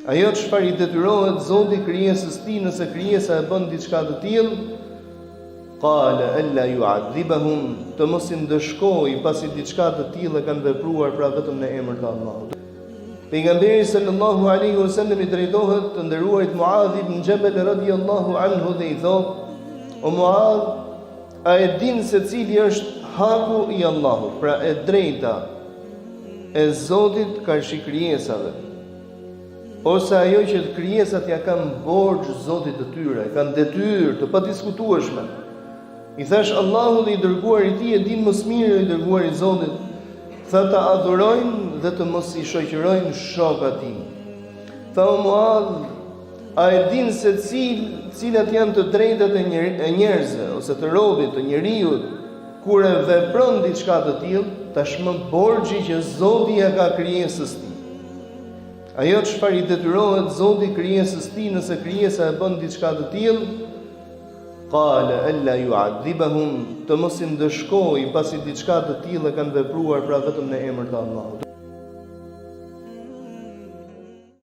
Ajo çfarë i detyrohet Zoti krijesës tij nëse krijesa e bën diçka të tillë, qala alla yu'adhibahum, të mos i ndëshkojë pasi diçka të tillë kanë vepruar pra vetëm në emër të Allahut. Pejgamberi sallallahu alaihi wasallam i drejtohet të nderuarit Muadh ibn Jabal radhiyallahu anhu dhe i thotë: O Muadh, a e din se cili është haku i Allahut, pra e drejta e Zotit karshi krijesave? Ose ajo që të krijesat ja kanë borxh Zotit të tyre, kanë detyrë të padiskutueshme. I thash Allahu dhe i dërguari i tij e din më së miri i dërguari i Zotit, tha ta adhurojnë dhe të mos i shoqërojnë shokat e tij. Tha o Muadh, a e din se cilat janë të drejtat e njerëzve ose të robit, të njeriu, kur e vepron diçka të tillë, tashmë borxhi që Zoti ja ka krijesës tij. Ajo çfarë i detyrohet Zoti krijesës tij nëse krijesa e bën diçka të tillë, qala alla yu'adhibahum, të mos i ndëshkojë pasi diçka të tillë kanë vepruar pra vetëm në emër të Allahut.